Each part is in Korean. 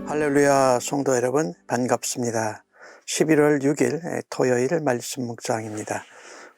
할렐루야, 성도 여러분 반갑습니다. 11월 6일 토요일 말씀 묵상입니다.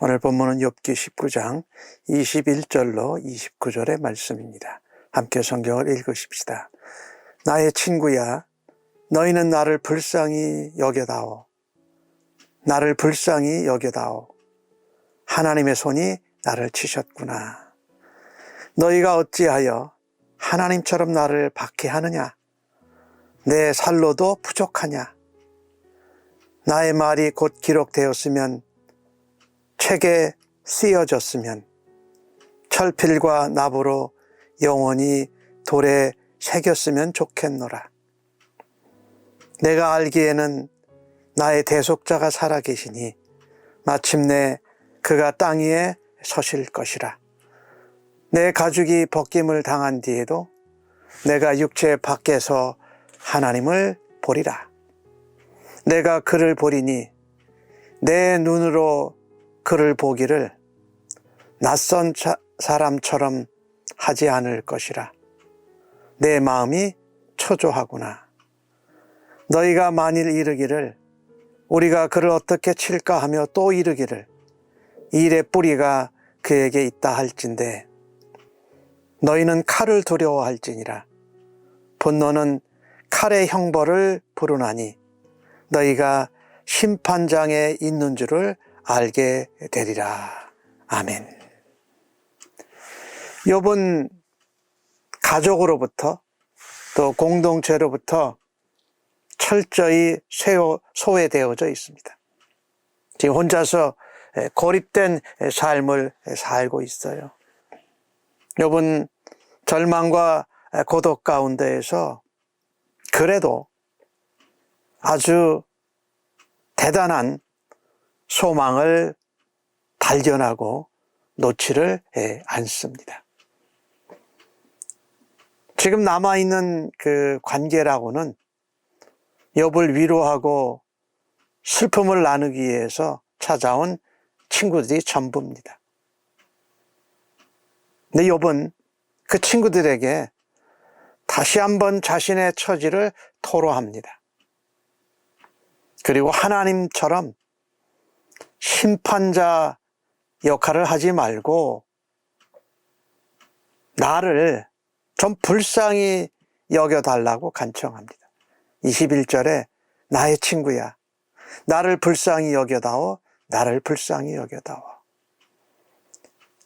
오늘 본문은 욥기 19장 21절로 29절의 말씀입니다. 함께 성경을 읽으십시다. 나의 친구야, 너희는 나를 불쌍히 여겨다오. 나를 불쌍히 여겨다오. 하나님의 손이 나를 치셨구나. 너희가 어찌하여 하나님처럼 나를 박해하느냐? 내 살로도 부족하냐? 나의 말이 곧 기록되었으면, 책에 쓰여졌으면 철필과 납으로 영원히 돌에 새겼으면 좋겠노라. 내가 알기에는 나의 대속자가 살아계시니 마침내 그가 땅 위에 서실 것이라. 내 가죽이 벗김을 당한 뒤에도 내가 육체 밖에서 하나님을 보리라. 내가 그를 보리니 내 눈으로 그를 보기를 낯선 사람처럼 하지 않을 것이라. 내 마음이 초조하구나. 너희가 만일 이르기를 우리가 그를 어떻게 칠까 하며 또 이르기를 일의 뿌리가 그에게 있다 할진대 너희는 칼을 두려워할지니라. 분노는 칼의 형벌을 부르나니 너희가 심판장에 있는 줄을 알게 되리라. 아멘. 욥은 가족으로부터 또 공동체로부터 철저히 소외되어져 있습니다. 지금 혼자서 고립된 삶을 살고 있어요. 욥은 절망과 고독 가운데에서 그래도 아주 대단한 소망을 발견하고 놓지를 않습니다. 지금 남아있는 그 관계라고는 욥을 위로하고 슬픔을 나누기 위해서 찾아온 친구들이 전부입니다. 근데 욥은 그 친구들에게 다시 한번 자신의 처지를 토로합니다. 그리고 하나님처럼 심판자 역할을 하지 말고 나를 좀 불쌍히 여겨달라고 간청합니다. 21절에 나의 친구야, 나를 불쌍히 여겨다오. 나를 불쌍히 여겨다오.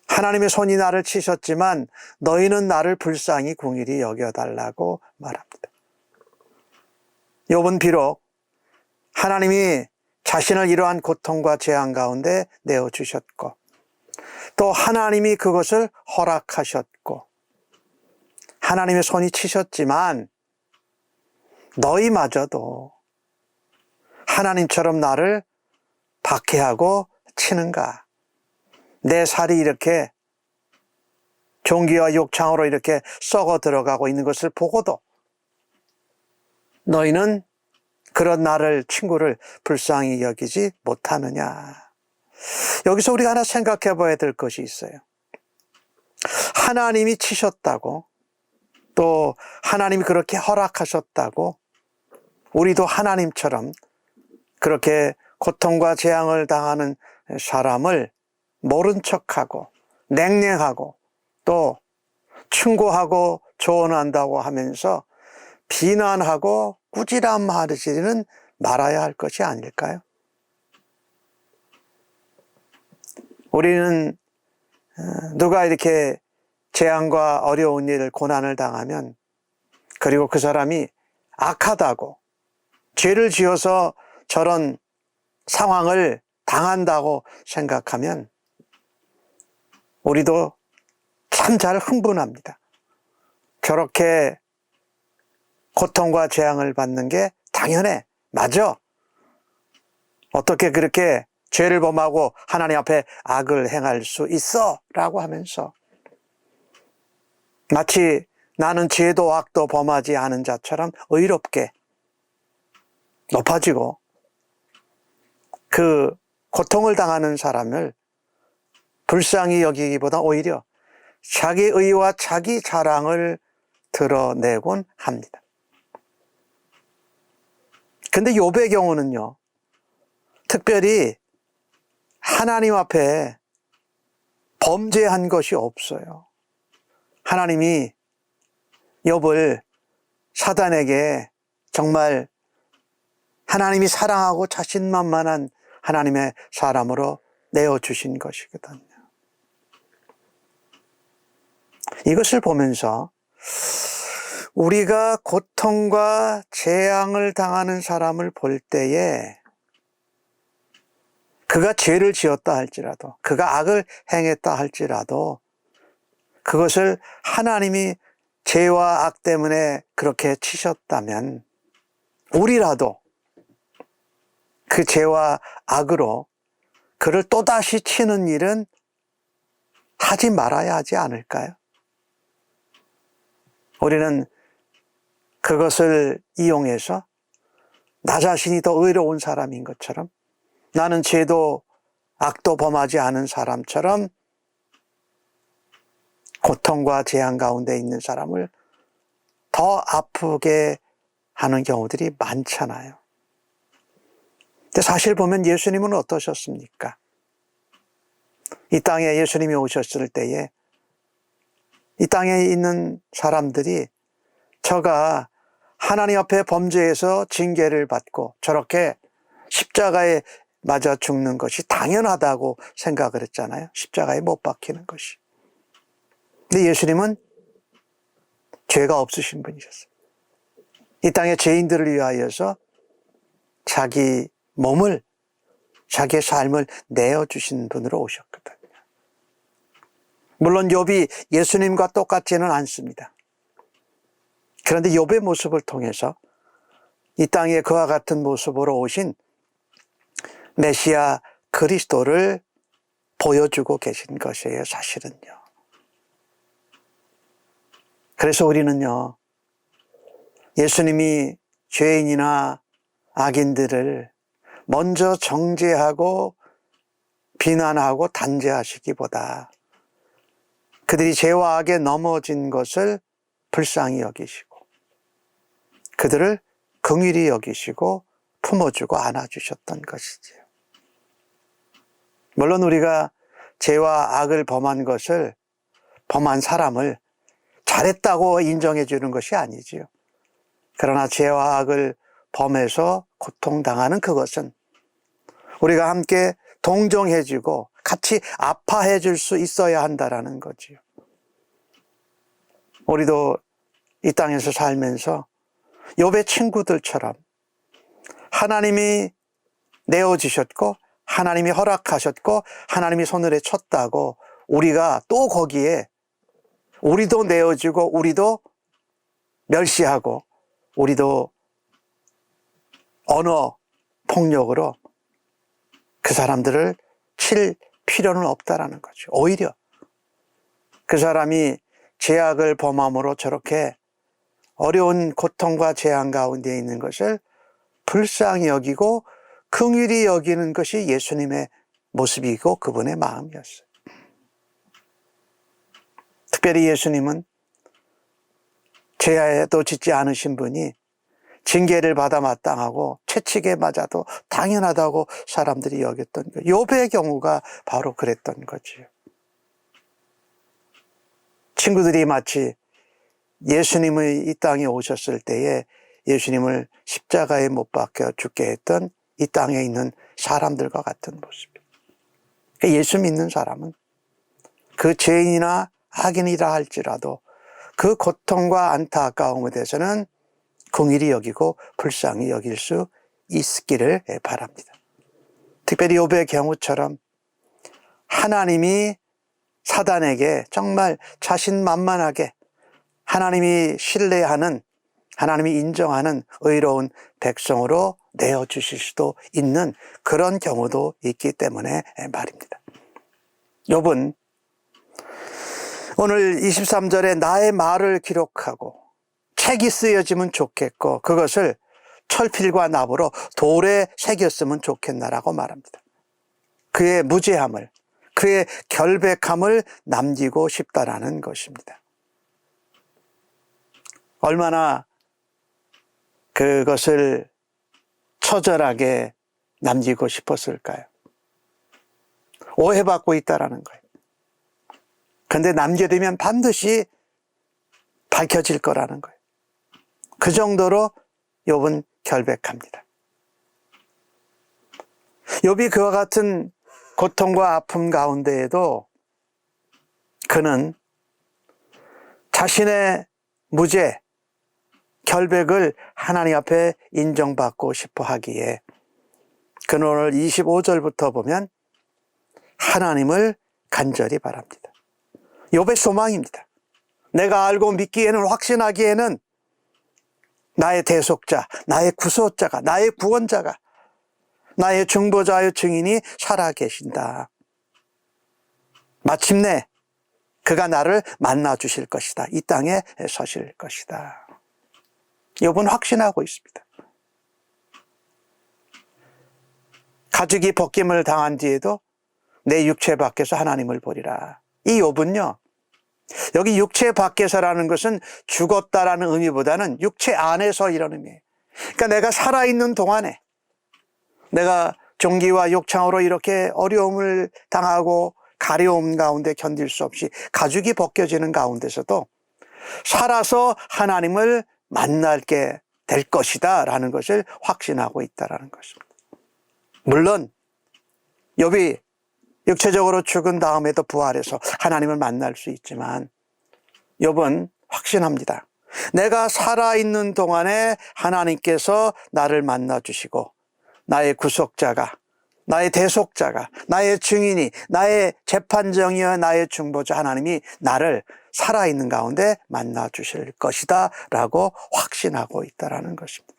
하나님의 손이 나를 치셨지만 너희는 나를 불쌍히 궁일이 여겨달라고 말합니다. 욥은 비록 하나님이 자신을 이러한 고통과 재앙 가운데 내어주셨고 또 하나님이 그것을 허락하셨고 하나님의 손이 치셨지만 너희마저도 하나님처럼 나를 박해하고 치는가? 내 살이 이렇게 종기와 욕창으로 이렇게 썩어 들어가고 있는 것을 보고도 너희는 그런 나를, 친구를 불쌍히 여기지 못하느냐. 여기서 우리가 하나 생각해 봐야 될 것이 있어요. 하나님이 치셨다고 또 하나님이 그렇게 허락하셨다고 우리도 하나님처럼 그렇게 고통과 재앙을 당하는 사람을 모른 척하고 냉랭하고 또 충고하고 조언한다고 하면서 비난하고 꾸지람하지는 말아야 할 것이 아닐까요? 우리는 누가 이렇게 재앙과 어려운 일, 고난을 당하면 그리고 그 사람이 악하다고 죄를 지어서 저런 상황을 당한다고 생각하면 우리도 참 잘 흥분합니다. 저렇게 고통과 재앙을 받는 게 당연해. 맞아. 어떻게 그렇게 죄를 범하고 하나님 앞에 악을 행할 수 있어? 라고 하면서 마치 나는 죄도 악도 범하지 않은 자처럼 의롭게 높아지고 그 고통을 당하는 사람을 불쌍히 여기기보다 오히려 자기 의와 자기 자랑을 드러내곤 합니다. 근데 욥의 경우는요, 특별히 하나님 앞에 범죄한 것이 없어요. 하나님이 욥을 사단에게 정말 하나님이 사랑하고 자신만만한 하나님의 사람으로 내어주신 것이거든요. 이것을 보면서 우리가 고통과 재앙을 당하는 사람을 볼 때에 그가 죄를 지었다 할지라도, 그가 악을 행했다 할지라도 그것을 하나님이 죄와 악 때문에 그렇게 치셨다면 우리라도 그 죄와 악으로 그를 또다시 치는 일은 하지 말아야 하지 않을까요? 우리는 그것을 이용해서 나 자신이 더 의로운 사람인 것처럼, 나는 죄도 악도 범하지 않은 사람처럼 고통과 재앙 가운데 있는 사람을 더 아프게 하는 경우들이 많잖아요. 근데 사실 보면 예수님은 어떠셨습니까? 이 땅에 예수님이 오셨을 때에 이 땅에 있는 사람들이 저가 하나님 앞에 범죄해서 징계를 받고 저렇게 십자가에 맞아 죽는 것이 당연하다고 생각을 했잖아요. 십자가에 못 박히는 것이. 근데 예수님은 죄가 없으신 분이셨어요. 이 땅의 죄인들을 위하여서 자기 몸을, 자기의 삶을 내어주신 분으로 오셨거든요. 물론 욥이 예수님과 똑같지는 않습니다. 그런데 욥의 모습을 통해서 이 땅에 그와 같은 모습으로 오신 메시아 그리스도를 보여주고 계신 것이에요, 사실은요. 그래서 우리는요, 예수님이 죄인이나 악인들을 먼저 정죄하고 비난하고 단죄하시기보다 그들이 죄와 악에 넘어진 것을 불쌍히 여기시고 그들을 긍휼히 여기시고 품어주고 안아주셨던 것이지요. 물론 우리가 죄와 악을 범한 것을, 범한 사람을 잘했다고 인정해 주는 것이 아니지요. 그러나 죄와 악을 범해서 고통당하는 그것은 우리가 함께 동정해 주고 같이 아파해 줄 수 있어야 한다라는 거지요. 우리도 이 땅에서 살면서 욥의 친구들처럼 하나님이 내어주셨고 하나님이 허락하셨고 하나님이 손을 쳤다고 우리가 또 거기에 우리도 내어주고 우리도 멸시하고 우리도 언어 폭력으로 그 사람들을 칠 필요는 없다라는 거죠. 오히려 그 사람이 죄악을 범함으로 저렇게 어려운 고통과 재앙 가운데 있는 것을 불쌍히 여기고 긍휼히 여기는 것이 예수님의 모습이고 그분의 마음이었어요. 특별히 예수님은 죄도 짓지 않으신 분이 징계를 받아 마땅하고 채찍에 맞아도 당연하다고 사람들이 여겼던 거예요. 욥의 경우가 바로 그랬던 거지요. 친구들이 마치 예수님의 이 땅에 오셨을 때에 예수님을 십자가에 못 박혀 죽게 했던 이 땅에 있는 사람들과 같은 모습이에요. 예수 믿는 사람은 그 죄인이나 악인이라 할지라도 그 고통과 안타까움에 대해서는 긍휼히 여기고 불쌍히 여길 수 있기를 바랍니다. 특별히 욥의 경우처럼 하나님이 사단에게 정말 자신만만하게 하나님이 신뢰하는, 하나님이 인정하는 의로운 백성으로 내어주실 수도 있는 그런 경우도 있기 때문에 말입니다. 욥은 오늘 23절에 나의 말을 기록하고 책이 쓰여지면 좋겠고 그것을 철필과 납으로 돌에 새겼으면 좋겠나라고 말합니다. 그의 무죄함을, 그의 결백함을 남기고 싶다라는 것입니다. 얼마나 그것을 처절하게 남기고 싶었을까요? 오해받고 있다라는 거예요. 그런데 남겨두면 반드시 밝혀질 거라는 거예요. 그 정도로 욥은 결백합니다. 욥이 그와 같은 고통과 아픔 가운데에도 그는 자신의 무죄, 결백을 하나님 앞에 인정받고 싶어 하기에 그는 오늘 25절부터 보면 하나님을 간절히 바랍니다. 욥의 소망입니다. 내가 알고 믿기에는, 확신하기에는 나의 대속자, 나의 구속자가, 나의 구원자가, 나의 중보자의 증인이 살아계신다. 마침내 그가 나를 만나 주실 것이다. 이 땅에 서실 것이다. 욥은 확신하고 있습니다. 가죽이 벗김을 당한 뒤에도 내 육체 밖에서 하나님을 보리라. 이 욥은요, 여기 육체 밖에서라는 것은 죽었다라는 의미보다는 육체 안에서 이런 의미예요. 그러니까 내가 살아있는 동안에, 내가 종기와 욕창으로 이렇게 어려움을 당하고 가려움 가운데 견딜 수 없이 가죽이 벗겨지는 가운데서도 살아서 하나님을 만나게 될 것이다 라는 것을 확신하고 있다라는 것입니다. 물론 욥이 육체적으로 죽은 다음에도 부활해서 하나님을 만날 수 있지만 욥은 확신합니다. 내가 살아있는 동안에 하나님께서 나를 만나 주시고 나의 구속자가, 나의 대속자가, 나의 증인이, 나의 재판정이여 나의 중보자 하나님이 나를 살아있는 가운데 만나 주실 것이다 라고 확신하고 있다라는 것입니다.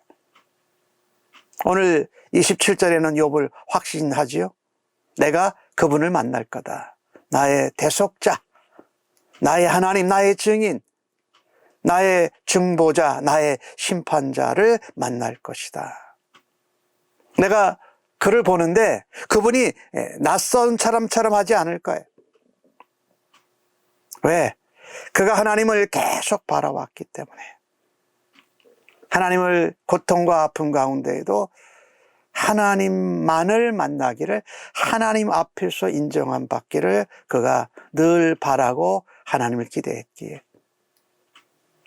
오늘 27절에는 욥을 확신하지요. 내가 그분을 만날 거다. 나의 대속자, 나의 하나님, 나의 증인, 나의 중보자, 나의 심판자를 만날 것이다. 내가 그를 보는데 그분이 낯선 사람처럼 하지 않을 거예요. 왜? 그가 하나님을 계속 바라왔기 때문에. 하나님을 고통과 아픔 가운데에도 하나님만을 만나기를, 하나님 앞에서 인정함 받기를 그가 늘 바라고 하나님을 기대했기에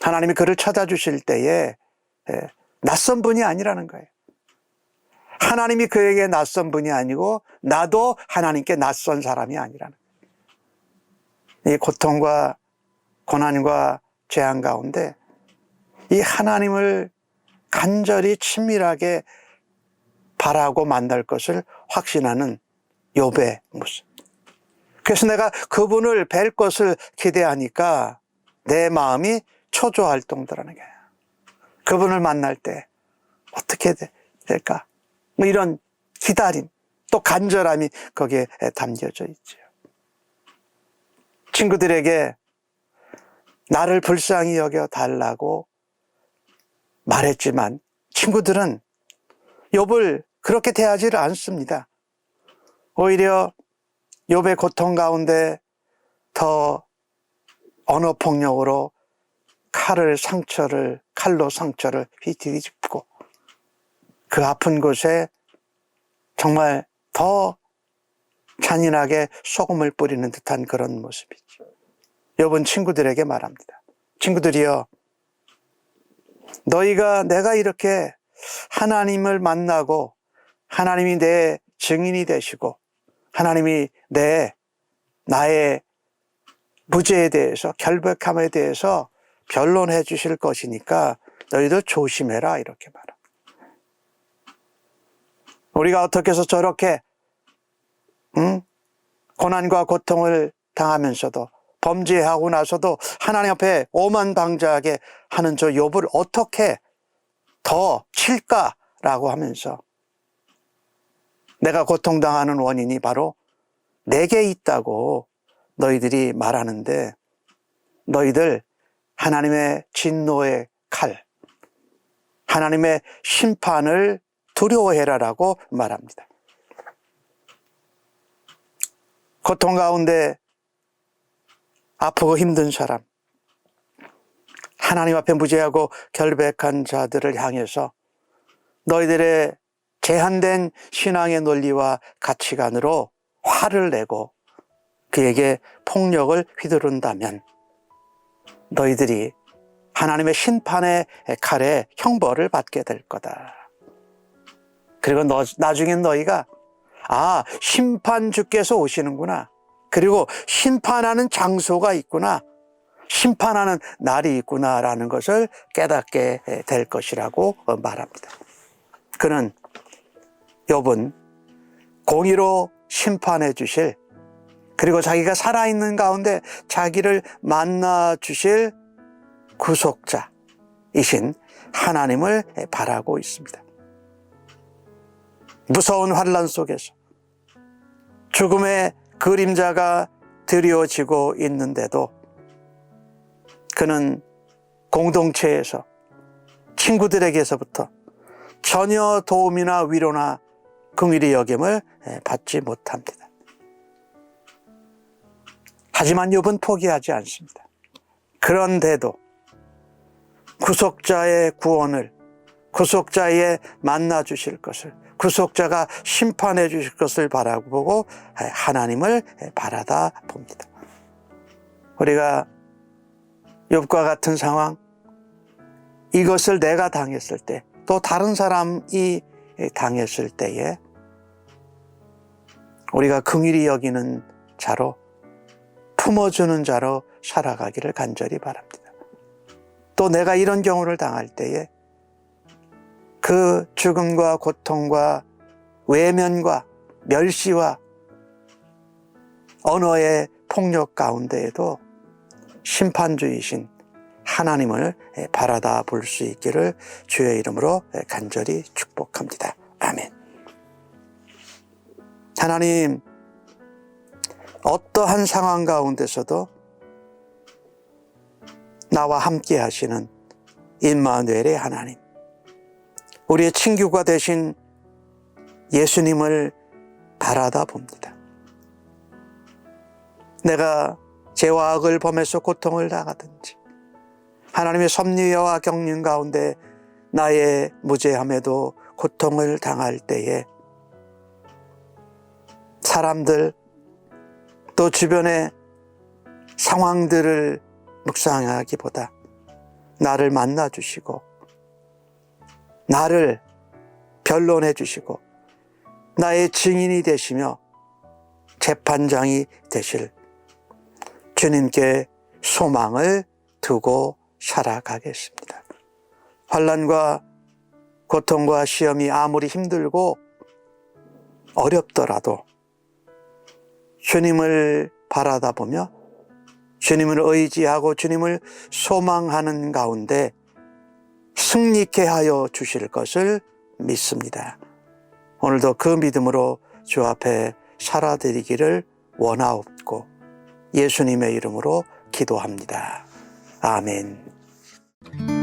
하나님이 그를 찾아주실 때에 낯선 분이 아니라는 거예요. 하나님이 그에게 낯선 분이 아니고 나도 하나님께 낯선 사람이 아니라는 거예요. 이 고통과 고난과 재앙 가운데 이 하나님을 간절히 친밀하게 바라고 만날 것을 확신하는 욥의 모습. 그래서 내가 그분을 뵐 것을 기대하니까 내 마음이 초조할동더라는 거예요. 그분을 만날 때 어떻게 될까? 뭐 이런 기다림, 또 간절함이 거기에 담겨져 있죠. 친구들에게 나를 불쌍히 여겨 달라고 말했지만 친구들은 욥을 그렇게 대하지를 않습니다. 오히려 욥의 고통 가운데 더 언어폭력으로 칼로 상처를 휘뒤집고 그 아픈 곳에 정말 더 잔인하게 소금을 뿌리는 듯한 그런 모습이죠. 욥은 친구들에게 말합니다. 친구들이여, 너희가 내가 이렇게 하나님을 만나고 하나님이 내 증인이 되시고 하나님이 나의 무죄에 대해서, 결백함에 대해서 변론해 주실 것이니까 너희도 조심해라, 이렇게 말합니다. 우리가 어떻게 해서 저렇게 고난과 고통을 당하면서도 범죄하고 나서도 하나님 앞에 오만방자하게 하는 저 욥을 어떻게 더 칠까라고 하면서 내가 고통당하는 원인이 바로 내게 있다고 너희들이 말하는데 너희들 하나님의 진노의 칼, 하나님의 심판을 두려워해라라고 말합니다. 고통 가운데 아프고 힘든 사람, 하나님 앞에 무죄하고 결백한 자들을 향해서 너희들의 제한된 신앙의 논리와 가치관으로 화를 내고 그에게 폭력을 휘두른다면 너희들이 하나님의 심판의 칼에 형벌을 받게 될 거다. 그리고 나중엔 너희가 심판주께서 오시는구나. 그리고 심판하는 장소가 있구나. 심판하는 날이 있구나라는 것을 깨닫게 될 것이라고 말합니다. 그는 욥은 공의로 심판해 주실, 그리고 자기가 살아있는 가운데 자기를 만나 주실 구속자이신 하나님을 바라고 있습니다. 무서운 환난 속에서 죽음의 그림자가 드리워지고 있는데도 그는 공동체에서, 친구들에게서부터 전혀 도움이나 위로나 긍휼히 여김을 받지 못합니다. 하지만 욥은 포기하지 않습니다. 그런데도 구속자의 구원을, 구속자의 만나 주실 것을, 구속자가 심판해 주실 것을 바라보고 하나님을 바라다 봅니다. 우리가 욥과 같은 상황, 이것을 내가 당했을 때, 또 다른 사람이 당했을 때에 우리가 긍휼히 여기는 자로, 품어주는 자로 살아가기를 간절히 바랍니다. 또 내가 이런 경우를 당할 때에 그 죽음과 고통과 외면과 멸시와 언어의 폭력 가운데에도 심판주이신 하나님을 바라다 볼 수 있기를 주의 이름으로 간절히 축복합니다. 아멘. 하나님, 어떠한 상황 가운데서도 나와 함께 하시는 임마누엘의 하나님, 우리의 친구가 되신 예수님을 바라다 봅니다. 내가 죄와 악을 범해서 고통을 당하든지, 하나님의 섭리와 경륜 가운데 나의 무죄함에도 고통을 당할 때에 사람들, 또 주변의 상황들을 묵상하기보다 나를 만나 주시고, 나를 변론해 주시고, 나의 증인이 되시며 재판장이 되실 주님께 소망을 두고 살아가겠습니다. 환난과 고통과 시험이 아무리 힘들고 어렵더라도 주님을 바라다 보며 주님을 의지하고 주님을 소망하는 가운데 승리케 하여 주실 것을 믿습니다. 오늘도 그 믿음으로 주 앞에 살아드리기를 원하옵고 예수님의 이름으로 기도합니다. 아멘.